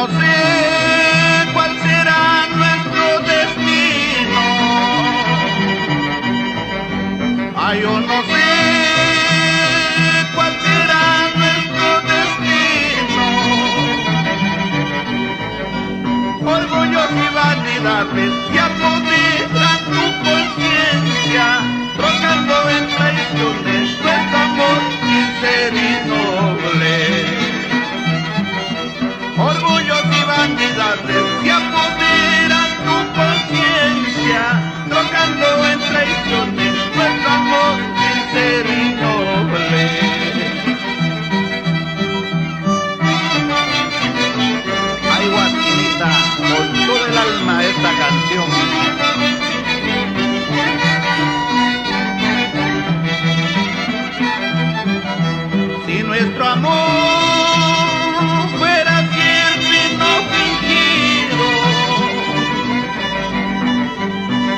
no sé cuál será nuestro destino. Ay, yo no sé cuál será nuestro destino. Orgullos y vanidades que apoderan tu conciencia, trocando en traiciones nuestro amor sincero y noble. Orgullos y vanidades que apoderan tu conciencia, trocando en traiciones nuestro amor sincero y noble. Ay, Guatinita, con todo el alma esta canción. Si nuestro amor fuera cierto y no fingido,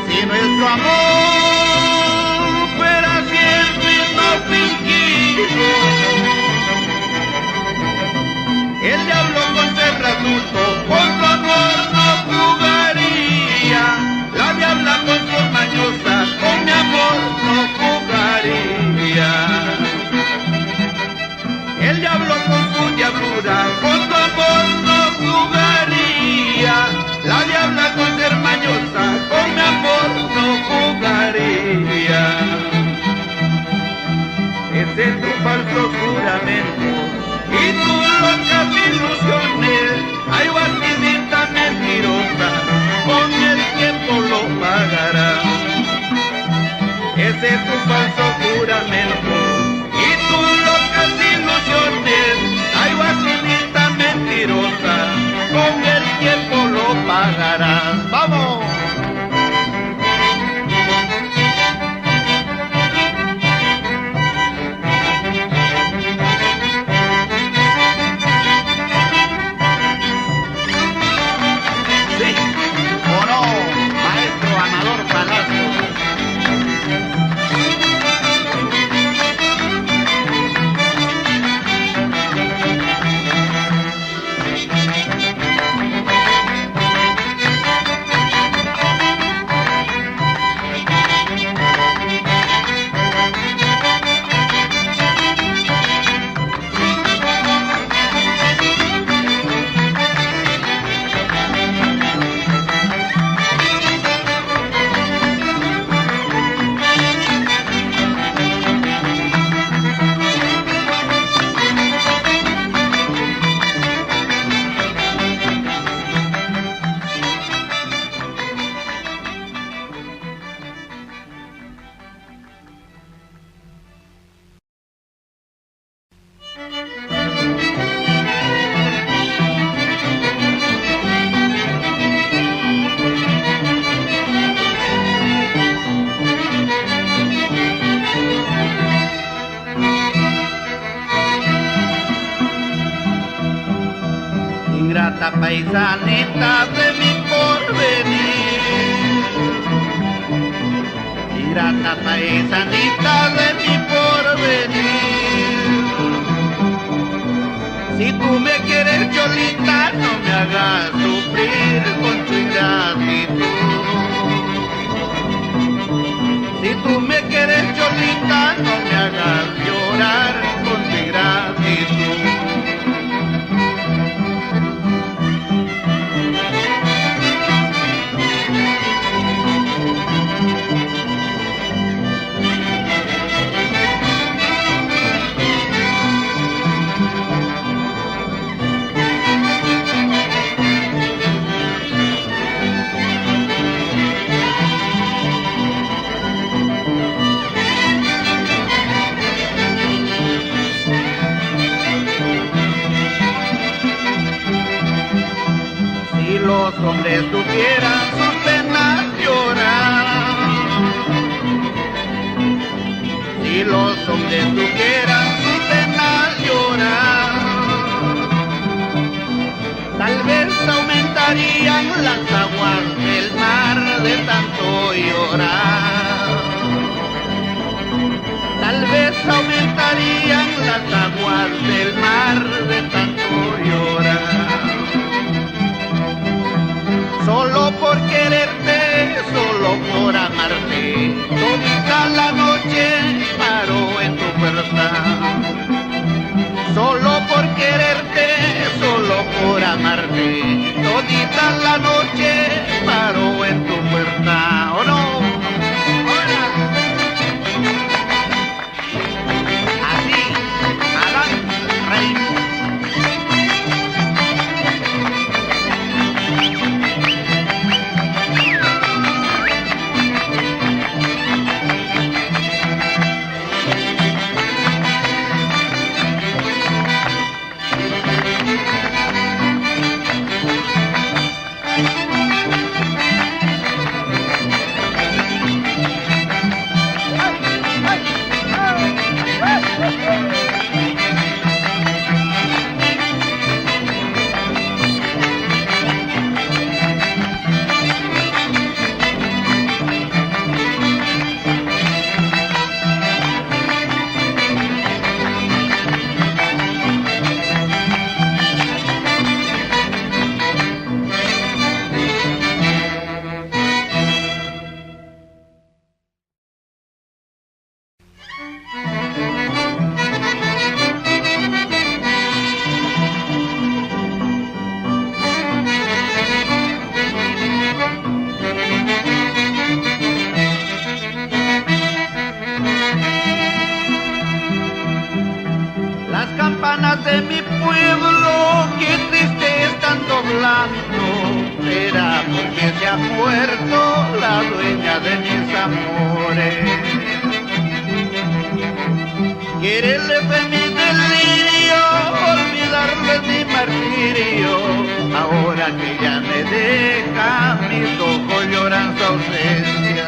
si nuestro amor fuera cierto y no fingido, el diablo con ser astuto por tu amor no jugaría, la diabla con su mañosa con mi amor no jugaría. El diablo con su diablura, con tu amor no jugaría. La diabla con ser mañosa, con mi amor no jugaría. Ese es tu falso juramento y tu locas ilusiones. Ay, Guatinita mentirosa, con el tiempo lo pagarás. Ese es tu falso juramento y tus locas ilusiones. Ay, Guatinita mentirosa, con el tiempo lo pagarás. ¡Vamos! Sí, ¿o no, maestro Amador Palacios? Ingrata paisanita de mi porvenir, ingrata paisanita de mi porvenir. Si tú me quieres, Cholita, no me hagas sufrir con tu ingratitud. Si tú me quieres, Cholita, no me hagas llorar con tu ingratitud. Los hombres tuvieran sus penas llorar, si los hombres tuvieran sus penas llorar, tal vez aumentarían las aguas del mar de tanto llorar. Tal vez aumentarían las aguas del mar de tanto llorar. así, todita la noche paro en tu puerta, ¿o no? Hola. Así, adelante, rey. Las campanas de mi pueblo, qué triste están doblando, será porque se ha muerto la dueña de mis amores. Quererle fue mi delirio, olvidarle mi martirio, ahora que ya me deja, mis ojos lloran su ausencia.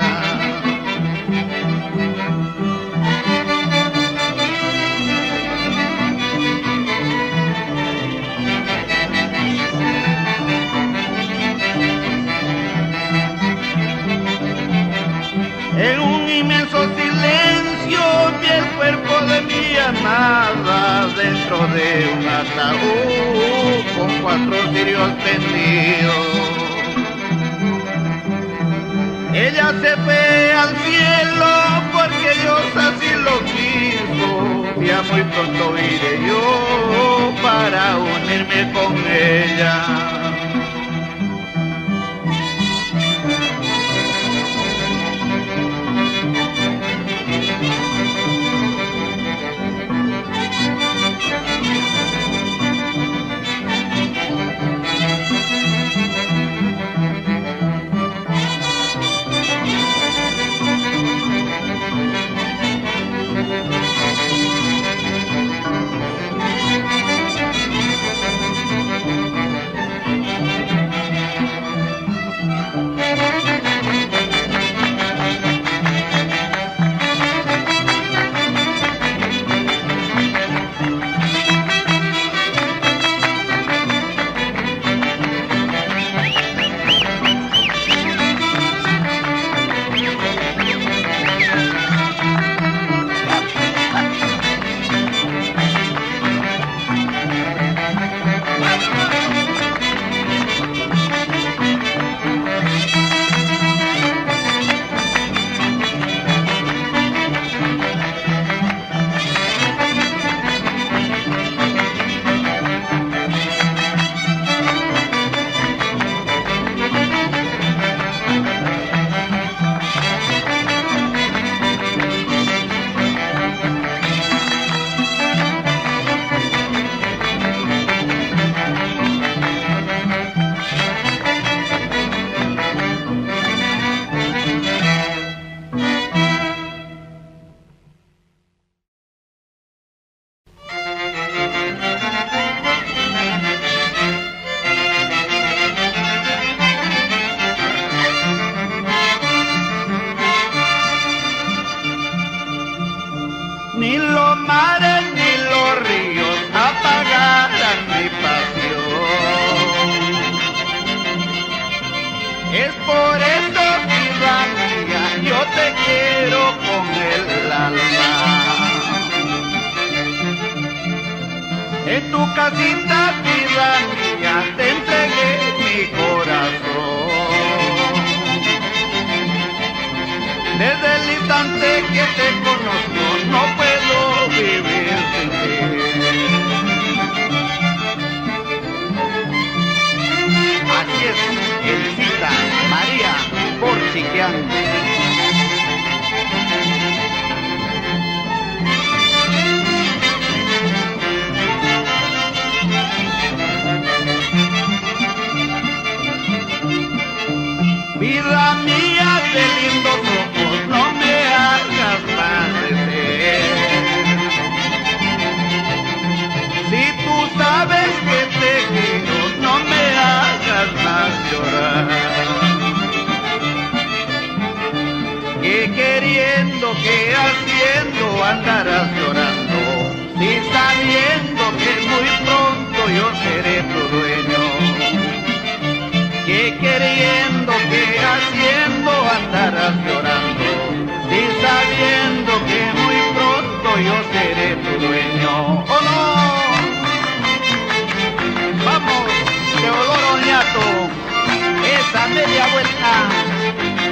En un inmenso silencio vi el cuerpo de mi amada dentro de un ataúd con 4 cirios tendidos. Ella se fue al cielo porque Dios así lo quiso. Ya muy pronto iré yo para unirme con ella. Ni los mares ni los ríos apagarán mi pasión. Es por eso, vida mía, yo te quiero con el alma. En tu casita, vida mía, te entregué mi corazón. Desde el instante que te conozco, no puedo vivir sin ti. Vida mía de lindos ojos, no me hagas padecer. Si tú sabes que te quiero, no me hagas más llorar. Que queriendo, que haciendo andarás llorando, si sabiendo que muy pronto yo seré tu dueño. Que queriendo, que haciendo andarás llorando, si sabiendo que muy pronto yo seré tu dueño. ¡Oh no! Vamos, Teodoro Oñato, esa media vuelta,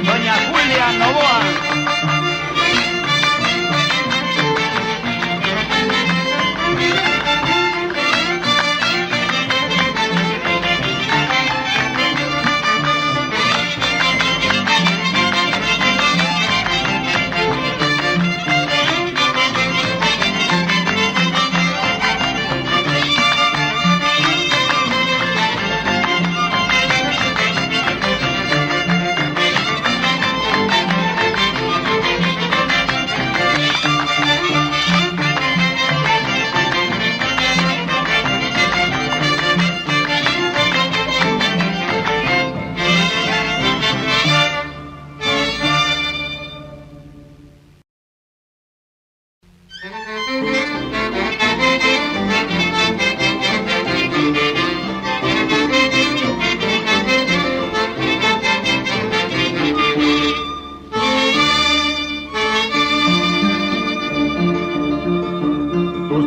doña Julia Novoa.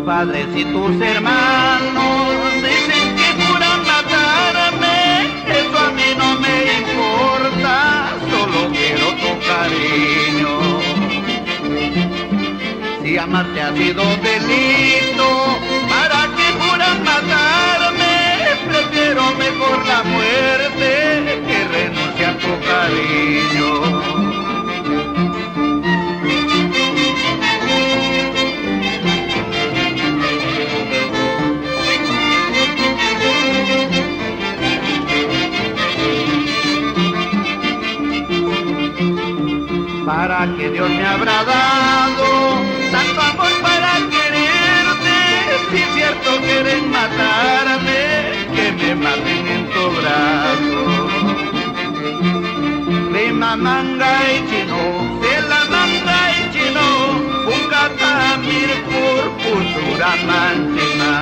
Padres y tus hermanos dicen que juran matarme, eso a mí no me importa, solo quiero tu cariño. Si amarte ha sido delito, ¿para qué juran matarme? Prefiero mejor la muerte que renunciar a tu cariño. Para que Dios me habrá dado tanto amor para quererte, si es cierto quieren matarme, que me maten en tu brazo. Lima manga y chino, de la manga y chino, Bukata mirpur pusura manchina.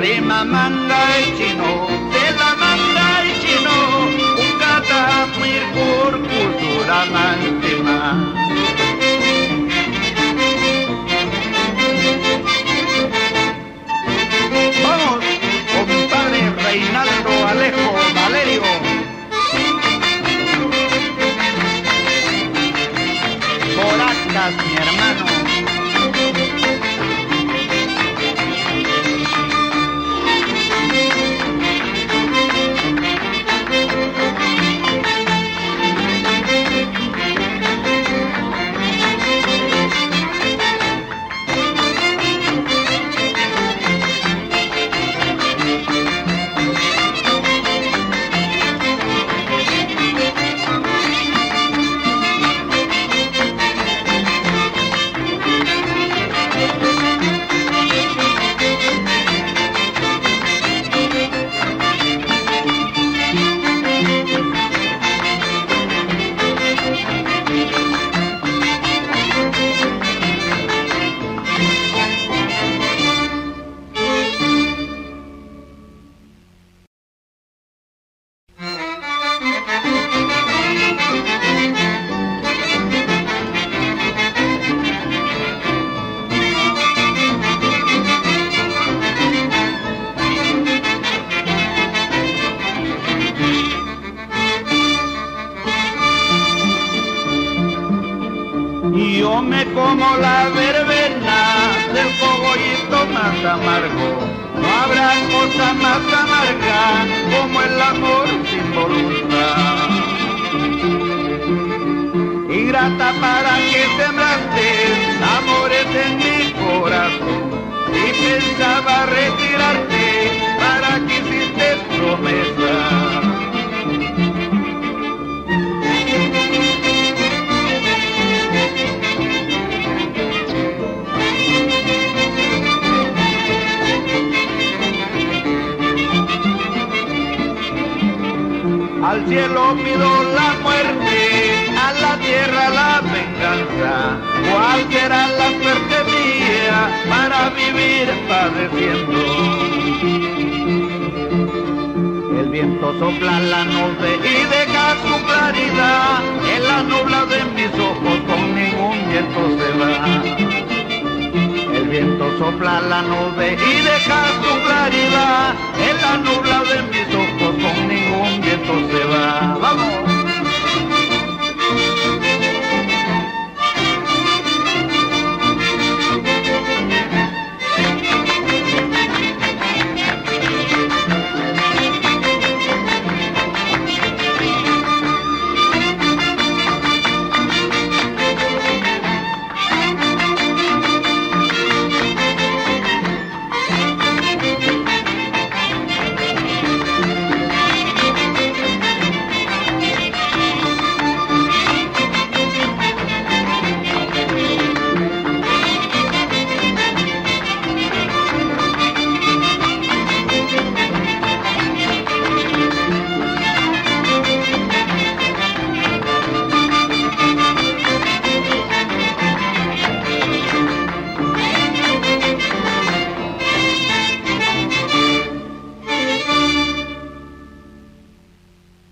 Lima manga y chino, de la manga y chino, Bukata mirpur pusura manchina. Vamos, compadre Reinaldo Alejo Valerio. Boracas, mi hermano. Yo me como la verbena del cogollito más amargo. No habrá cosa más amarga como el amor sin voluntad. Ingrata, para que sembraste amores en mi corazón y pensaba retirarte para que hiciste promesa. Al cielo pido la muerte, a la tierra la venganza. ¿Cuál será la suerte mía para vivir padeciendo? El viento sopla la nube y deja su claridad. En la nubla de mis ojos con ningún viento se va. El viento sopla la nube y deja su claridad. En la nubla de mis ojos con